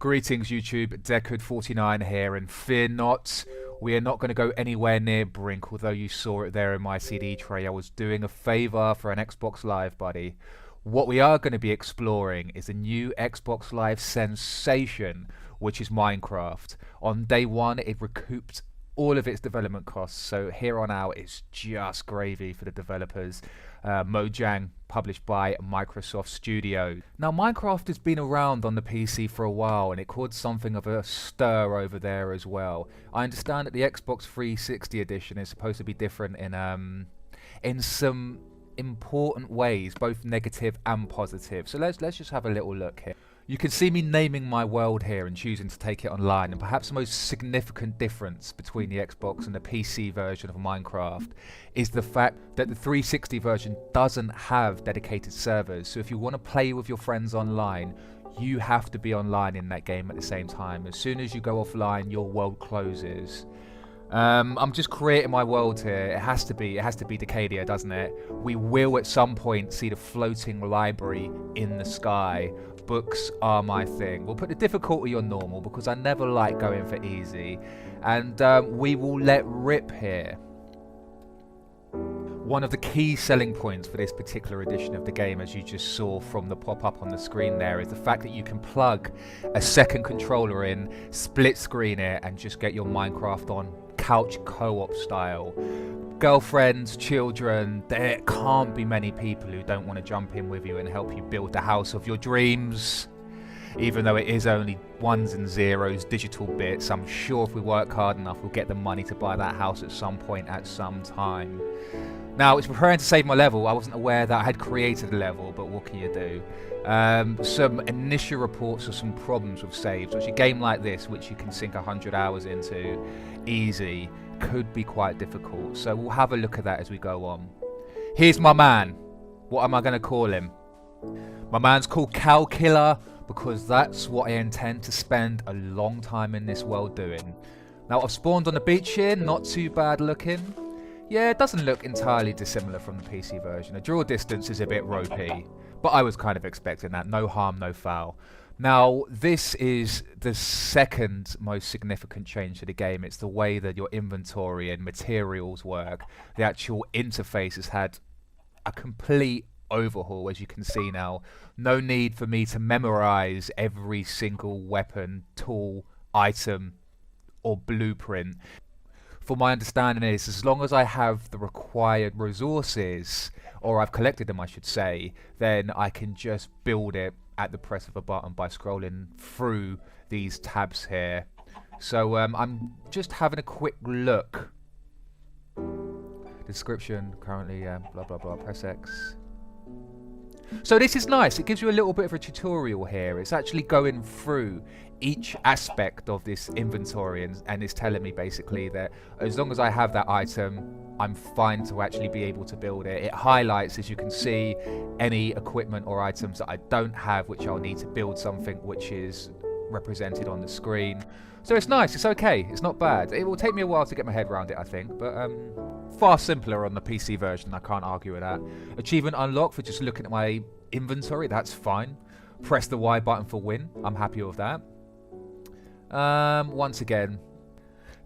Greetings YouTube, Deckard49 here, and fear not, we are not going to go anywhere near Brink, although you saw it there in my CD tray. I was doing a favour for an Xbox Live buddy. What we are going to be exploring is a new Xbox Live sensation, which is Minecraft. On day one, it recouped all of its development costs, so here on out it's just gravy for the developers. Mojang, published by Microsoft Studio. Now Minecraft has been around on the PC for a while and it caused something of a stir over there as well. I understand that the Xbox 360 edition is supposed to be different in some important ways, both negative and positive. So let's just have a little look here. You can see me naming my world here and choosing to take it online, and perhaps the most significant difference between the Xbox and the PC version of Minecraft is the fact that the 360 version doesn't have dedicated servers. So if you want to play with your friends online, you have to be online in that game at the same time. As soon as you go offline, your world closes. I'm just creating my world here. It has to be Decadia, doesn't it? We will at some point see the floating library in the sky. Books are my thing. We'll put the difficulty on normal because I never like going for easy, and we will let rip here. One of the key selling points for this particular edition of the game, as you just saw from the pop-up on the screen there, is the fact that you can plug a second controller in, split screen it, and just get your Minecraft on couch co-op style. Girlfriends, children, there can't be many people who don't want to jump in with you and help you build the house of your dreams. Even though it is only ones and zeros, digital bits, I'm sure if we work hard enough we'll get the money to buy that house at some point at some time. Now, it's preparing to save my level. I wasn't aware that I had created a level, but what can you do? Some initial reports of some problems with saves, which a game like this, which you can sink 100 hours into easy, could be quite difficult. So we'll have a look at that as we go on. Here's my man. What am I going to call him? My man's called Cow Killer because that's what I intend to spend a long time in this world doing. Now, I've spawned on the beach here, not too bad looking. Yeah, it doesn't look entirely dissimilar from the PC version. The draw distance is a bit ropey, but I was kind of expecting that. No harm, no foul. Now, this is the second most significant change to the game. It's the way that your inventory and materials work. The actual interface has had a complete overhaul, as you can see now. No need for me to memorize every single weapon, tool, item, or blueprint. For my understanding is, as long as I have the required resources, or I've collected them I should say, then I can just build it at the press of a button by scrolling through these tabs here. So I'm just having a quick look. Description, currently blah blah blah, press X. So this is nice. It gives you a little bit of a tutorial here. It's actually going through each aspect of this inventory and it's telling me basically that as long as I have that item, I'm fine to actually be able to build it. It highlights, as you can see, any equipment or items that I don't have, which I'll need to build something, which is represented on the screen. So it's nice, it's okay, it's not bad. It will take me a while to get my head around it, I think, but far simpler on the PC version, I can't argue with that. Achievement unlocked for just looking at my inventory, that's fine. Press the Y button for win, I'm happy with that. Once again,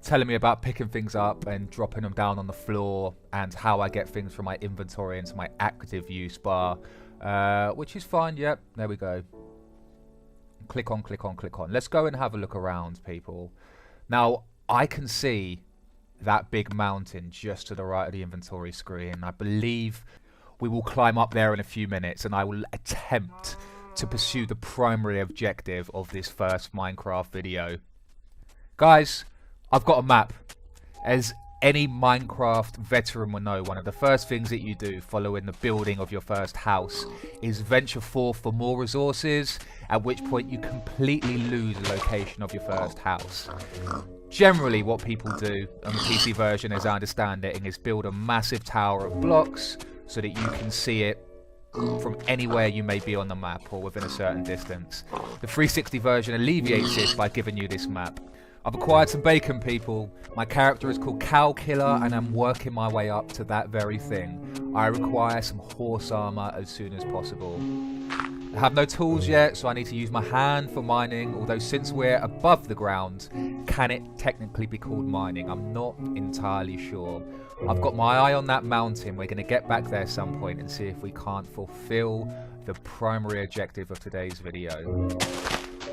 telling me about picking things up and dropping them down on the floor and how I get things from my inventory into my active use bar, which is fine. Yep, there we go. Click on, click on, click on. Let's go and have a look around, people. Now, I can see that big mountain just to the right of the inventory screen. I believe we will climb up there in a few minutes and I will attempt to pursue the primary objective of this first Minecraft video. Guys, I've got a map. As any Minecraft veteran will know, one of the first things that you do following the building of your first house is venture forth for more resources, at which point you completely lose the location of your first house. Generally what people do on the PC version, as I understand it, is build a massive tower of blocks so that you can see it from anywhere you may be on the map or within a certain distance. The 360 version alleviates this by giving you this map. I've acquired some bacon, people. My character is called Cow Killer and I'm working my way up to that very thing. I require some horse armor as soon as possible. I have no tools yet, so I need to use my hand for mining, although since we're above the ground, can it technically be called mining? I'm not entirely sure. I've got my eye on that mountain. We're going to get back there some point and see if we can't fulfill the primary objective of today's video.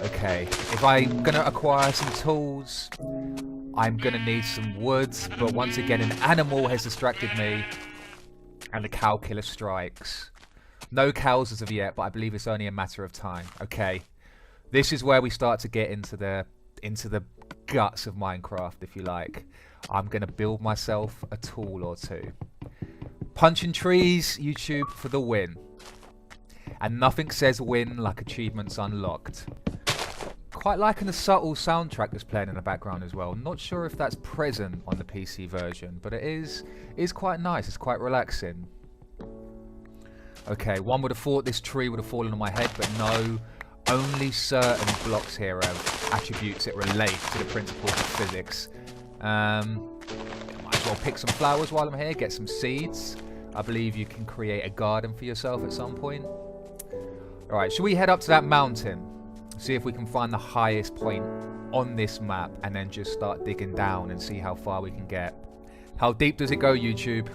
Okay, if I'm going to acquire some tools, I'm going to need some wood, but once again an animal has distracted me and the cow killer strikes. No cows as of yet, but I believe it's only a matter of time. Okay, this is where we start to get into the guts of Minecraft, if you like. I'm going to build myself a tool or two. Punching trees, YouTube, for the win. And nothing says win like achievements unlocked. Quite liking the subtle soundtrack that's playing in the background as well. Not sure if that's present on the PC version, but it is quite nice. It's quite relaxing. Okay, one would have thought this tree would have fallen on my head, but no. Only certain blocks here have attributes that relate to the principles of physics. I might as well pick some flowers while I'm here, get some seeds. I believe you can create a garden for yourself at some point. Alright, should we head up to that mountain? See if we can find the highest point on this map and then just start digging down and see how far we can get. How deep does it go, YouTube?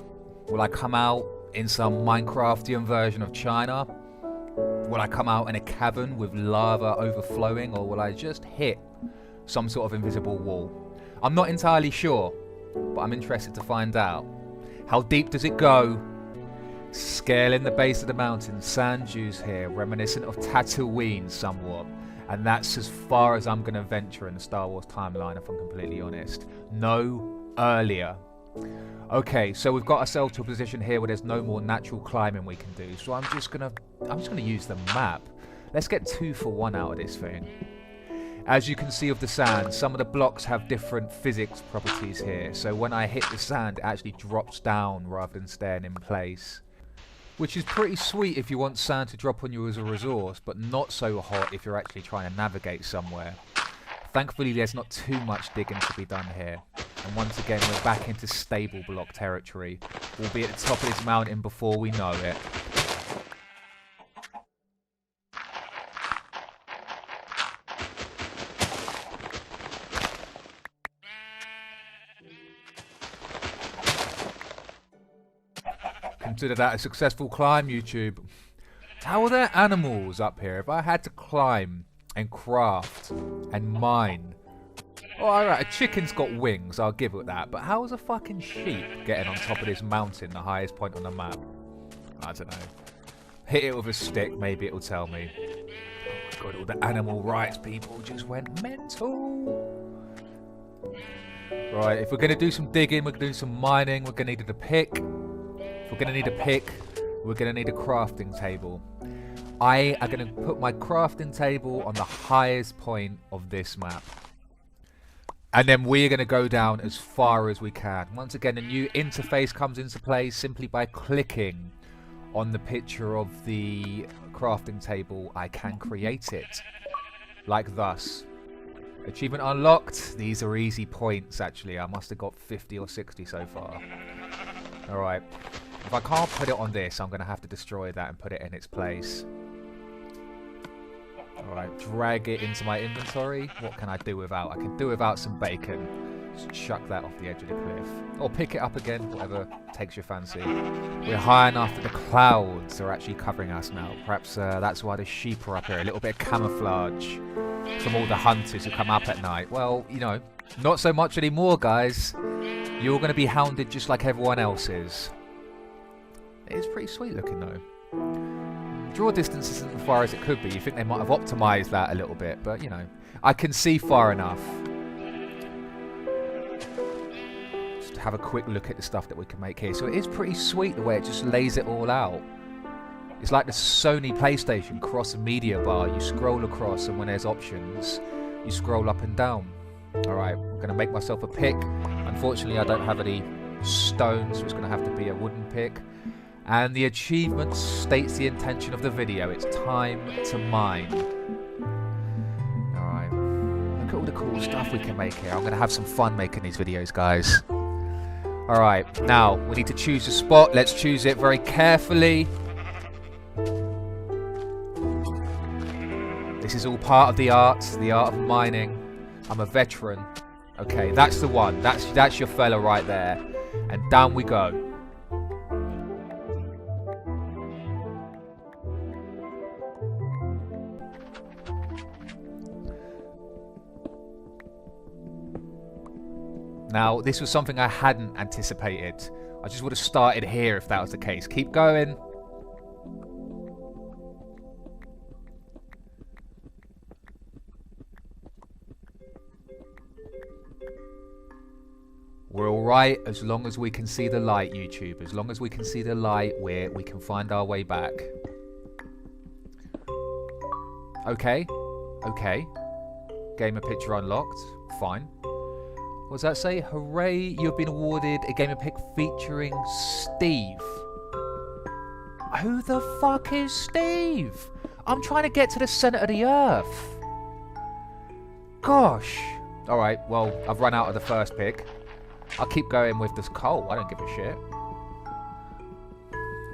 Will I come out in some Minecraftian version of China? Will I come out in a cavern with lava overflowing, or will I just hit some sort of invisible wall? I'm not entirely sure, but I'm interested to find out. How deep does it go? Scaling the base of the mountain, sand dunes here, reminiscent of Tatooine somewhat. And that's as far as I'm going to venture in the Star Wars timeline, if I'm completely honest. No earlier. Okay, so we've got ourselves to a position here where there's no more natural climbing we can do. So I'm just gonna use the map. Let's get 2 for 1 out of this thing. As you can see of the sand, some of the blocks have different physics properties here. So when I hit the sand, it actually drops down rather than staying in place. Which is pretty sweet if you want sand to drop on you as a resource, but not so hot if you're actually trying to navigate somewhere. Thankfully, there's not too much digging to be done here. And once again, we're back into stable block territory. We'll be at the top of this mountain before we know it. Consider that a successful climb, YouTube. How are there animals up here? If I had to climb and craft and mine. Oh, alright, a chicken's got wings, I'll give it that. But how is a fucking sheep getting on top of this mountain, the highest point on the map? I don't know. Hit it with a stick, maybe it'll tell me. Oh my god, all the animal rights people just went mental. Right, if we're going to do some digging, we're going to do some mining, we're going to need a pick. If we're going to need a pick, we're going to need a crafting table. I am going to put my crafting table on the highest point of this map. And then we're going to go down as far as we can. Once again, a new interface comes into play simply by clicking on the picture of the crafting table. I can create it. Like thus. Achievement unlocked. These are easy points, actually. I must have got 50 or 60 so far. Alright. If I can't put it on this, I'm going to have to destroy that and put it in its place. Alright, drag it into my inventory. What can I do without? I can do without some bacon. Just chuck that off the edge of the cliff. Or pick it up again, whatever takes your fancy. We're high enough that the clouds are actually covering us now. Perhaps that's why the sheep are up here. A little bit of camouflage from all the hunters who come up at night. Well, you know, not so much anymore, guys. You're going to be hounded just like everyone else is. It is pretty sweet looking, though. Draw distance isn't as far as it could be. You think they might have optimized that a little bit, but, you know, I can see far enough. Just have a quick look at the stuff that we can make here. So it is pretty sweet the way it just lays it all out. It's like the Sony PlayStation cross media bar. You scroll across, and when there's options, you scroll up and down. Alright, I'm going to make myself a pick. Unfortunately, I don't have any stones, so it's going to have to be a wooden pick. And the achievement states the intention of the video. It's time to mine. Alright. Look at all the cool stuff we can make here. I'm going to have some fun making these videos, guys. Alright. Now, we need to choose a spot. Let's choose it very carefully. is all part of the art of mining. I'm a veteran. Okay, that's the one. That's your fella right there. And down we go. Now, this was something I hadn't anticipated. I just would have started here if that was the case. Keep going. We're alright as long as we can see the light, YouTube. As long as we can see the light, we can find our way back. Okay. Okay. Gamer picture unlocked. Fine. What does that say? Hooray, you've been awarded a gamer pick featuring Steve. Who the fuck is Steve? I'm trying to get to the center of the earth. Gosh. Alright, well, I've run out of the first pick. I'll keep going with this coal. I don't give a shit.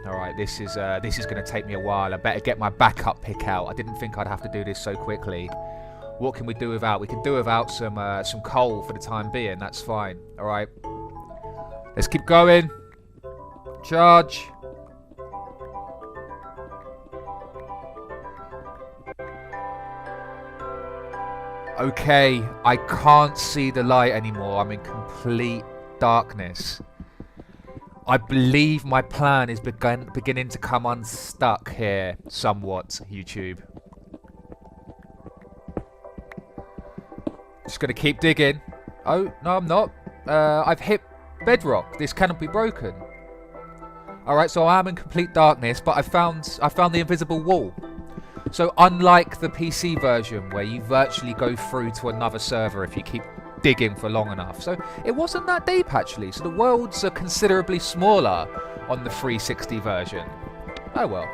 Alright, this is going to take me a while. I better get my backup pick out. I didn't think I'd have to do this so quickly. What can we do without? We can do without some coal for the time being. That's fine. Alright. Let's keep going. Charge. Okay, I can't see the light anymore. I'm in complete darkness. I believe my plan is beginning to come unstuck here somewhat, YouTube. Just gonna keep digging. Oh, no, I'm not. I've hit bedrock. This cannot be broken. Alright, so I am in complete darkness, but I found the invisible wall. So unlike the PC version where you virtually go through to another server if you keep digging for long enough. So it wasn't that deep actually. So the worlds are considerably smaller on the 360 version. Oh well.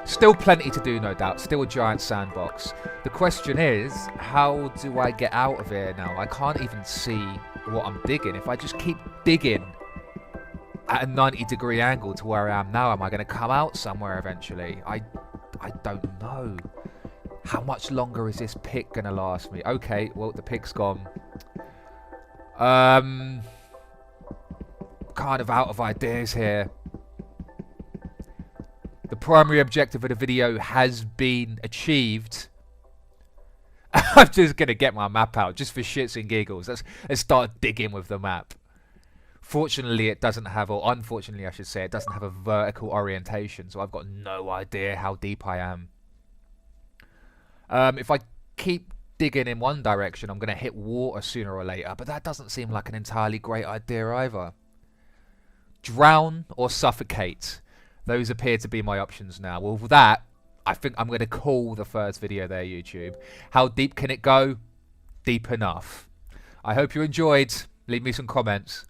Still plenty to do, no doubt. Still a giant sandbox. The question is, how do I get out of here now? I can't even see what I'm digging. If I just keep digging at a 90-degree angle to where I am now, am I going to come out somewhere eventually? I don't know. How much longer is this pick going to last me? Okay, well, the pick's gone. Kind of out of ideas here. The primary objective of the video has been achieved. I'm just going to get my map out, just for shits and giggles. Let's start digging with the map. Fortunately, it doesn't have, or unfortunately I should say, it doesn't have a vertical orientation, so I've got no idea how deep I am. If I keep digging in one direction, I'm going to hit water sooner or later, but that doesn't seem like an entirely great idea either. Drown or suffocate. Those appear to be my options now. Well, with that, I think I'm going to call the first video there, YouTube. How deep can it go? Deep enough. I hope you enjoyed. Leave me some comments.